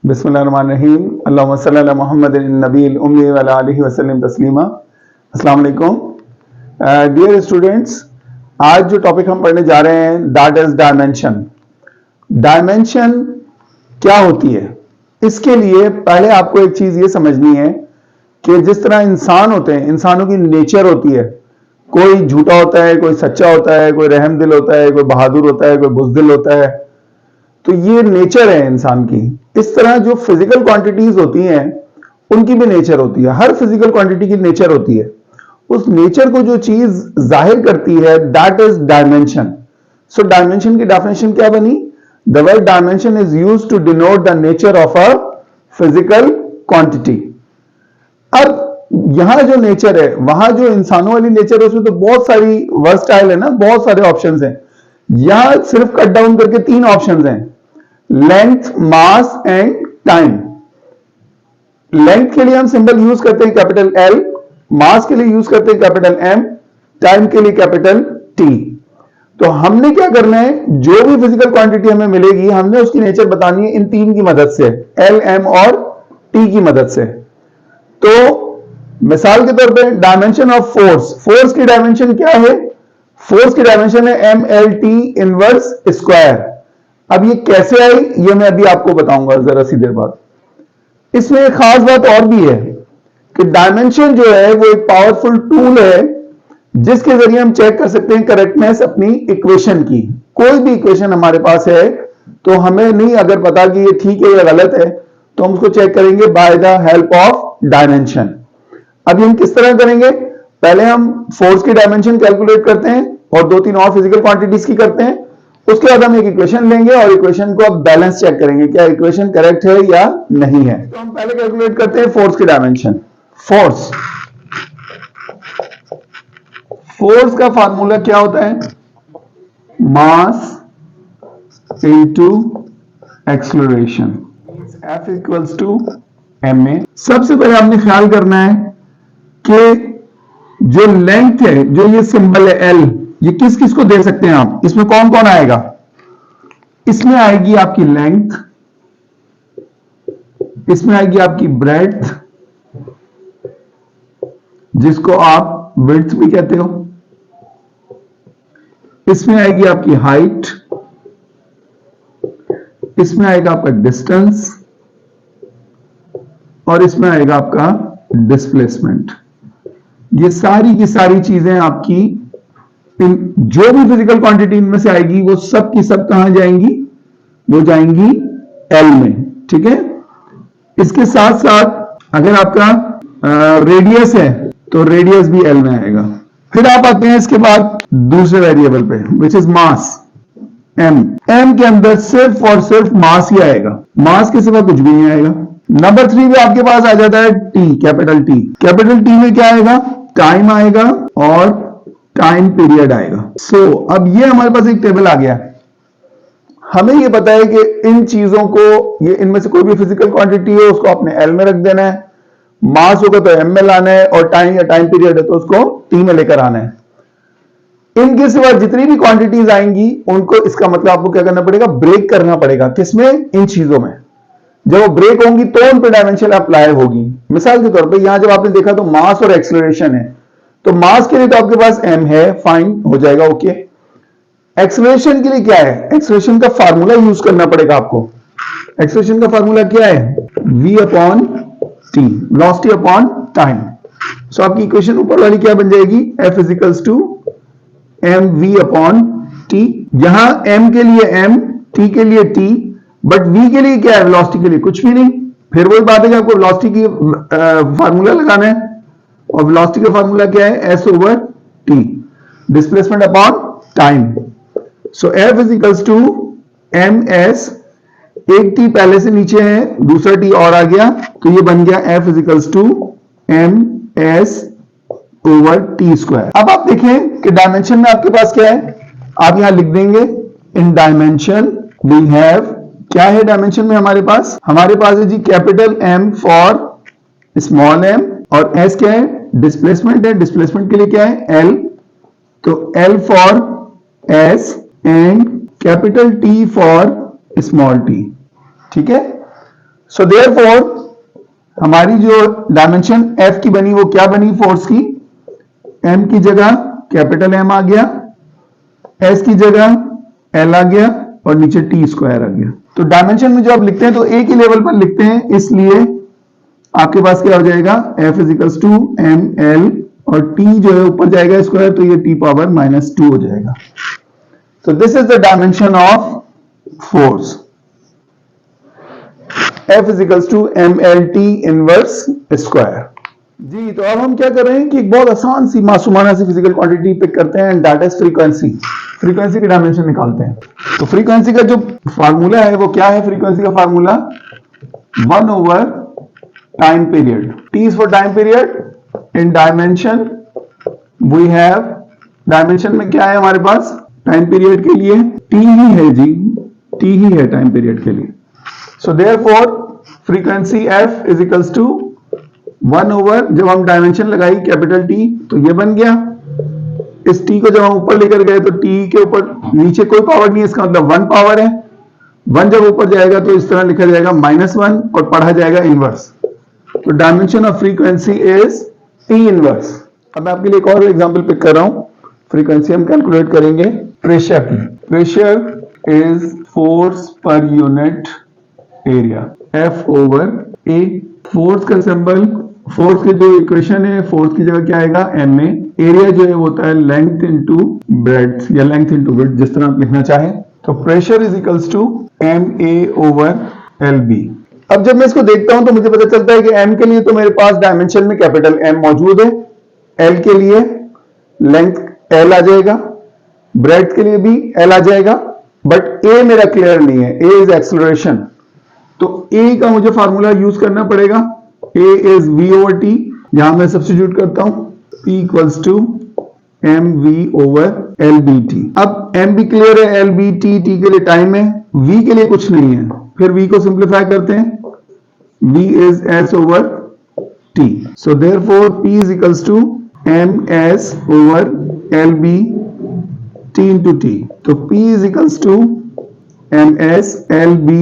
बिस्मिल्लाहिर्रहमानिर्रहीम। अल्लाहुम्मा सल्ली अला मुहम्मदिन नबील उम्मी व अला आलिहि वसल्लम तस्लीमा। अस्सलाम वालेकुम डियर स्टूडेंट्स, आज जो टॉपिक हम पढ़ने जा रहे हैं दैट इज डायमेंशन। डायमेंशन क्या होती है? इसके लिए पहले आपको एक चीज ये समझनी है कि जिस तरह इंसान होते हैं, इंसानों की नेचर होती है, कोई झूठा होता है, कोई सच्चा होता है, कोई रहम दिल होता है, कोई बहादुर होता है, कोई बुज़दिल होता है। तो ये नेचर है इंसान की। इस तरह जो फिजिकल क्वांटिटीज होती हैं उनकी भी नेचर होती है, हर फिजिकल क्वांटिटी की नेचर होती है। उस नेचर को जो चीज जाहिर करती है that is dimension. So dimension की डेफिनेशन क्या बनी? The word dimension is used to denote the nature of a physical quantity. अब यहां जो नेचर है, वहां जो इंसानों वाली नेचर है, उसमें तो बहुत सारी वर्सटाइल है ना, बहुत सारे ऑप्शंस हैं। यहां सिर्फ कट डाउन करके 3 ऑप्शंस हैं, length, mass and time. Length के लिए हम सिंबल यूज करते हैं कैपिटल एल, मास के लिए यूज करते हैं कैपिटल एम, टाइम के लिए कैपिटल टी। तो हमने क्या करना है, जो भी फिजिकल क्वांटिटी हमें मिलेगी हमने उसकी नेचर बतानी है इन 3 की मदद से, एल, एम और टी की मदद से। तो मिसाल के तौर पे डायमेंशन ऑफ फोर्स, फोर्स की डायमेंशन क्या है? फोर्स की डायमेंशन है M L T inverse square. अब ये कैसे आई ये मैं अभी आपको बताऊंगा जरा सी देर बाद। इसमें एक खास बात और भी है कि डायमेंशन जो है वो एक पावरफुल टूल है जिसके जरिए हम चेक कर सकते हैं करेक्टनेस अपनी इक्वेशन की। कोई भी इक्वेशन हमारे पास है तो हमें नहीं अगर पता कि ये ठीक है या गलत है, तो हम उसको चेक करेंगे by the help of dimension. अभी हम किस तरह करेंगे? पहले हम फोर्स की डायमेंशन कैलकुलेट करते हैं और 2-3 और फिजिकल क्वांटिटीज की करते हैं। उसके बाद हम एक इक्वेशन लेंगे और इक्वेशन को अब बैलेंस चेक करेंगे, क्या इक्वेशन करेक्ट है या नहीं है। तो हम पहले कैलकुलेट करते हैं फोर्स की डायमेंशन। फोर्स फोर्स का फार्मूला क्या होता है? Mass into acceleration, F equals to ma। सबसे पहले हमने ख्याल करना है कि जो लेंथ है, जो ये सिंबल है L, ये किस किस को दे सकते हैं आप? इसमें कौन कौन आएगा? इसमें आएगी आपकी लेंथ, इसमें आएगी आपकी ब्रेड्थ, जिसको आप विड्थ भी कहते हो, इसमें आएगी आपकी हाइट, इसमें आएगा आपका डिस्टेंस और इसमें आएगा आपका डिस्प्लेसमेंट। ये सारी की सारी चीजें आपकी जो भी फिजिकल क्वांटिटी इनमें से आएगी वो सब की सब कहां जाएंगी? वो जाएंगी एल में, ठीक है। इसके साथ साथ अगर आपका रेडियस है तो रेडियस भी एल में आएगा। फिर आप आते हैं इसके बाद दूसरे वेरिएबल पे which is mass, M. M के अंदर सिर्फ और सिर्फ मास ही आएगा, मास के सिवा कुछ भी नहीं आएगा। नंबर 3 पे आपके पास आ जाता है T, capital T. Capital T में क्या आएगा? टाइम आएगा और टाइम पीरियड आएगा। सो अब ये हमारे पास एक टेबल आ गया। हमें ये पता है कि इन चीजों को, ये इनमें से कोई भी फिजिकल क्वांटिटी है उसको आपने एल में रख देना है, मास होगा तो एम में लाना है और टाइम या टाइम पीरियड है तो उसको टी में लेकर आना है। इनके सिवा जितनी भी क्वांटिटीज आएंगी उनको, इसका मतलब आपको क्या करना पड़ेगा? ब्रेक करना पड़ेगा। किसमें? इन चीजों में। जब वो ब्रेक होंगी तो उन पर डायमेंशन अप्लाई होगी। मिसाल के तौर पे यहां जब आपने देखा तो मास और एक्सेलरेशन है, तो मास के लिए तो आपके पास m है, फाइन हो जाएगा, ओके। एक्सेलरेशन के लिए क्या है? एक्सेलरेशन का फार्मूला यूज करना पड़ेगा आपको। एक्सेलरेशन का फार्मूला क्या है? v upon T, velocity upon time. So आपकी इक्वेशन ऊपर वाली क्या बन जाएगी? F equals to M V upon T. यहां m के लिए m, t के लिए t, बट v के लिए क्या है? वेलोसिटी के लिए कुछ भी नहीं। फिर वही बात है कि आपको वेलोसिटी की फार्मूला लगाना है और वेलोसिटी का फार्मूला क्या है? s over t, displacement upon time. So f is equals to M S, एक t पहले से नीचे है, दूसरा t और आ गया, तो ये बन गया f is equals to M S over T square. अब आप देखें कि डायमेंशन में आपके पास क्या है, आप यहां लिख देंगे इन डायमेंशन वी हैव, क्या है डायमेंशन में हमारे पास? हमारे पास है जी capital M for small m और S क्या है? डिस्प्लेसमेंट है, डिस्प्लेसमेंट के लिए क्या है? L, तो L for S and capital T for small t, ठीक है। सो देयरफॉर हमारी जो डायमेंशन एफ की बनी वो क्या बनी फोर्स की, एम की जगह कैपिटल एम आ गया, एस की जगह एल आ गया और नीचे टी स्क्वायर आ गया। तो डायमेंशन में जो आप लिखते हैं तो एक ही लेवल पर लिखते हैं, इसलिए आपके पास क्या हो जाएगा, F equals to M L और टी जो है ऊपर जाएगा स्क्वायर तो ये टी पावर -2 हो जाएगा। तो this is the dimension of force, F equals to M L T inverse square. जी तो अब हम क्या कर रहे हैं कि एक बहुत आसान सी मासूमाना सी फिजिकल क्वांटिटी पिक करते हैं, दैट इज फ्रीक्वेंसी। फ्रीक्वेंसी की डायमेंशन निकालते हैं। तो फ्रीक्वेंसी का जो फार्मूला है वो क्या है, फ्रीक्वेंसी का formula 1 over time period, T is for time period, in dimension we have, dimension में क्या है हमारे पास टाइम पीरियड के लिए T ही है जी, T ही है टाइम पीरियड के लिए। So therefore frequency F is equals to 1 over, जब हम डायमेंशन लगाई कैपिटल T तो ये बन गया, इस T को जब हम ऊपर लेकर गए तो T के ऊपर नीचे कोई पावर नहीं है, इसका मतलब 1 पावर है, 1 जब ऊपर जाएगा तो इस तरह लिखा जाएगा -1 और पढ़ा जाएगा इनवर्स। तो dimension of frequency is T inverse. अब मैं आपके लिए एक और एग्जांपल पिक कर रहा हूं, फ्रीक्वेंसी हम कैलकुलेट करेंगे प्रेशर की। Pressure is force per unit area, F over A। Force का सिंबल, फोर्स की जो इक्वेशन है फोर्स की जगह क्या आएगा ma, एरिया जो है वो होता है लेंथ इनटू ब्रेड्थ या लेंथ इनटू विड्थ, जिस तरह आप लिखना चाहें। तो pressure is equals to ma over lb। अब जब मैं इसको देखता हूं तो मुझे पता चलता है कि m के लिए तो मेरे पास डायमेंशन में कैपिटल M मौजूद है, L के लिए लेंथ L आ जाएगा, ब्रेड्थ के लिए भी L आ जाएगा, बट A मेरा क्लियर नहीं है, A इज एक्सेलरेशन। तो A का मुझे फार्मूला यूज करना पड़ेगा, A is V over T, यहां मैं सब्स्टिट्यूट करता हूं P equals to mv over lbt। अब m भी क्लियर है, lbt t के लिए टाइम है, v के लिए कुछ नहीं है, फिर v को सिंप्लीफाई करते हैं, v is s over t। so therefore p is equals to ms over lb t into t। तो p is equals to ms lb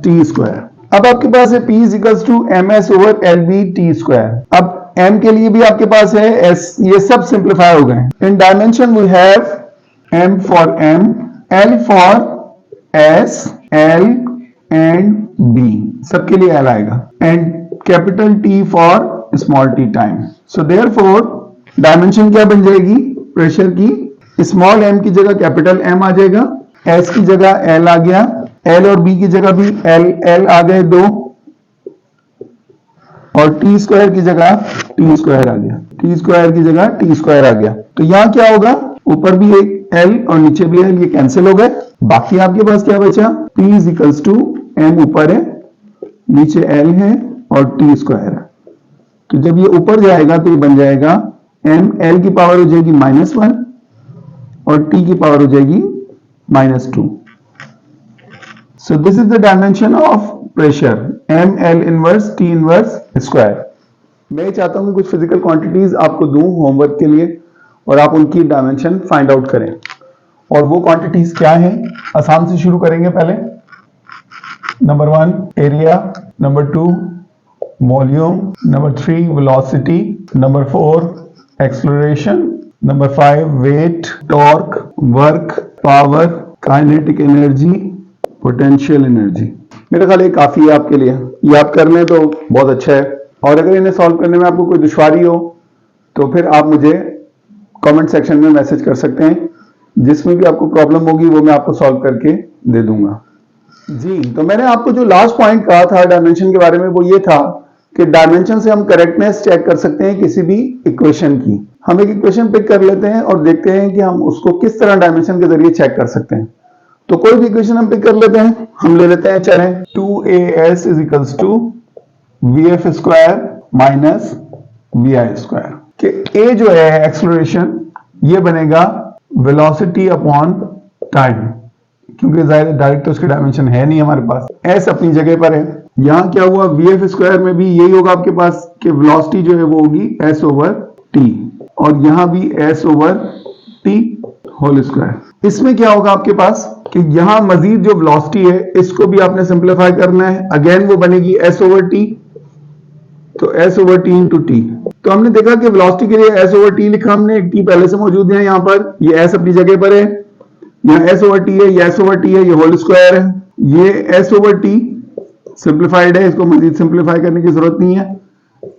t square। अब आपके पास है p is equals to ms over lb t square। अब m के लिए भी आपके पास है s, ये सब सिंप्लीफाई हो गए। In dimension we have m for m, l for s, l and b, सबके लिए l आएगा, and capital T for small t time. So therefore dimension क्या बन जाएगी प्रेशर की, स्मॉल m की जगह कैपिटल M आ जाएगा, s की जगह l आ गया, l और b की जगह भी l आ गए दो, और टी स्क्वायर की जगह टी स्क्वायर आ गया, टी स्क्वायर की जगह टी स्क्वायर आ गया। तो यहां क्या होगा, ऊपर भी एक एल और नीचे भी एल, ये कैंसिल हो गए, बाकी आपके पास क्या बचा, P is equals to M ऊपर है, नीचे एल है और टी स्क्वायर है। तो जब ये ऊपर जाएगा तो ये बन जाएगा एम, एल की पावर हो जाएगी -1 और टी की पावर हो जाएगी -2। So this is the dimension of pressure, M L inverse T inverse square. मैं चाहता हूं कि कुछ फिजिकल क्वांटिटीज आपको दूं होमवर्क के लिए और आप उनकी डायमेंशन फाइंड आउट करें। और वो क्वांटिटीज क्या हैं, आसान से शुरू करेंगे पहले। Number 1 area, number 2 volume, number 3 velocity, number 4 acceleration, number 5 weight, torque, work, power, kinetic energy, potential energy. मेरा ख्याल ये काफी है आपके लिए, ये आप कर लें तो बहुत अच्छा है। और अगर इन्हें सॉल्व करने में आपको कोई दुश्वारी हो तो फिर आप मुझे कमेंट सेक्शन में मैसेज कर सकते हैं, जिसमें भी आपको प्रॉब्लम होगी वो मैं आपको सॉल्व करके दे दूंगा। जी तो मैंने आपको जो लास्ट पॉइंट कहा था डायमेंशन के बारे में वो ये था कि डायमेंशन से हम करेक्टनेस चेक कर सकते हैं किसी भी इक्वेशन की। हम एक इक्वेशन पिक कर लेते हैं और देखते हैं कि हम उसको किस तरह डायमेंशन के जरिए चेक कर सकते हैं। तो कोई भी इक्वेशन हम पिक कर लेते हैं, हम ले लेते हैं चलें 2as is equals to vf square minus vi square, कि a जो है एक्सेलरेशन ये बनेगा वेलोसिटी अपॉन टाइम, क्योंकि जाहिर डायरेक्ट तो उसकी डायमेंशन है नहीं हमारे पास, s अपनी जगह पर है। यहां क्या हुआ, vf स्क्वायर में भी यही होगा आपके पास कि वेलोसिटी जो है वो होगी s ओवर t, और यहां भी s over t। Whole square. इसमें क्या होगा आपके पास कि यहां मजीद जो वेलोसिटी है इसको भी आपने सिंप्लीफाई करना है। अगेन वो बनेगी s ओवर टी, तो s over T into T. तो हमने देखा कि वेलोसिटी के लिए s ओवर टी लिखा हमने, एक टी पहले से मौजूद है, यहां पर ये s अपनी जगह पर है, यहाँ s ओवर टी है, ये s ओवर टी है, ये होल स्क्वायर है, ये s ओवर टी सिंप्लीफाइड है, इसको मजीद सिंप्लीफाई करने की जरूरत नहीं है,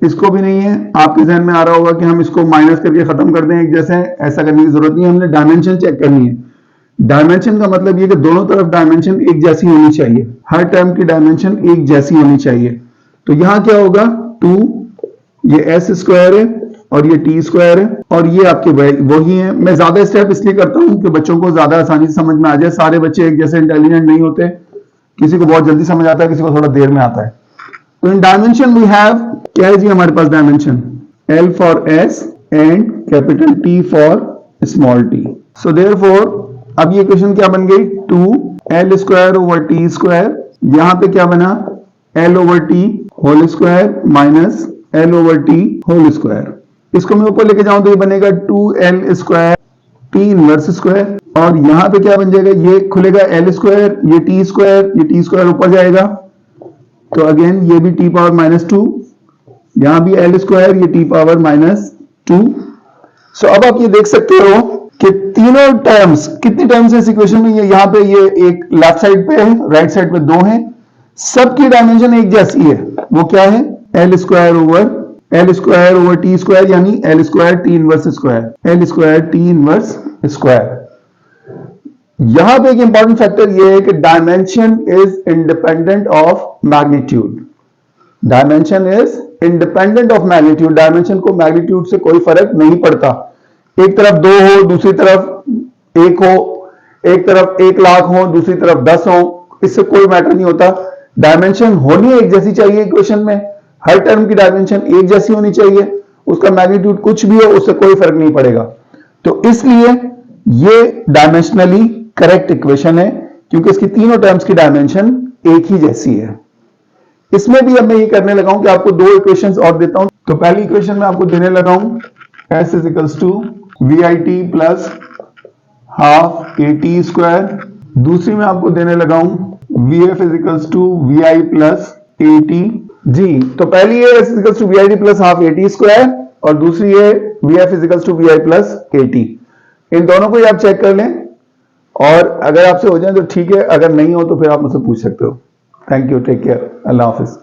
इसको भी नहीं है। आपके जहन में आ रहा होगा कि हम इसको माइनस करके खत्म कर दें एक जैसे, ऐसा करने की जरूरत नहीं है, हमने डायमेंशन चेक करनी है। डायमेंशन का मतलब ये कि दोनों तरफ डायमेंशन एक जैसी होनी चाहिए, हर टर्म की डायमेंशन एक जैसी होनी चाहिए। तो यहां क्या होगा 2, ये एस स्क्वायर है और ये टी स्क्वायर है और ये आपके वही है। मैं ज्यादा स्टेप इसलिए करता हूं कि बच्चों को ज्यादा आसानी से समझ में आ जाए। सारे बच्चे एक जैसे इंटेलिजेंट नहीं होते, किसी को बहुत जल्दी समझ आता है, किसी को थोड़ा देर में आता है। तो इन डायमेंशन वी हैव, क्या है जी हमारे पास dimension, L for S and capital T for small t। So therefore अब ये क्वेश्चन क्या बन गई, 2L square over T square, यहां पे क्या बना L over T whole square minus L over T whole square. इसको मैं ऊपर लेके जाऊं तो ये बनेगा 2L square T inverse square, और यहां पे क्या बन जाएगा, ये खुलेगा L स्क्वायर, ये टी स्क्वायर, ये टी स्क्वायर ऊपर जाएगा, तो अगेन ये भी टी पावर माइनस 2, यहां भी L स्क्वायर, ये टी पावर माइनस 2। सो अब आप ये देख सकते हो कि तीनों टर्म्स, कितनी टर्म्स है इस इक्वेशन में, ये यहां पे ये एक लेफ्ट साइड पे है, राइट साइड पे 2 है, सबकी डायमेंशन एक जैसी है। वो क्या है, L square over T square, यानी L square T inverse square, L square T inverse square. यहां पे एक इंपॉर्टेंट फैक्टर ये है कि dimension is independent of magnitude. Dimension is independent of magnitude, dimension को मैग्नीट्यूड से कोई फर्क नहीं पड़ता। एक तरफ 2 हो, दूसरी तरफ 1 हो, एक तरफ 1 लाख हो, दूसरी तरफ 10 हो, इससे कोई मैटर नहीं होता। डायमेंशन होनी एक जैसी चाहिए इक्वेशन में, हर टर्म की डायमेंशन एक जैसी होनी चाहिए, उसका मैग्नीट्यूड कुछ भी हो उससे कोई फर्क नहीं पड़ेगा। तो इसलिए ये डायमेंशनली करेक्ट इक्वेशन है, क्योंकि इसकी तीनों टर्म्स की डायमेंशन एक ही जैसी है। इसमें भी अब मैं ये करने लगा हूं कि आपको 2 इक्वेशंस और देता हूं। तो पहली इक्वेशन में आपको देने लगा हूं S is equals to VIT plus half AT square. दूसरी में आपको देने लगा हूं VF is equals to VI plus AT। जी, तो पहली है S is equals to VIT plus half AT square और दूसरी है VF is equals to VI plus AT। इन दोनों को ही आप चेक कर लें और अगर आपसे हो जाए तो ठीक है, अगर नहीं हो तो फिर आप मुझसे पूछ सकते हो। थैंक यू, टेक केयर, अल्लाह हाफिज।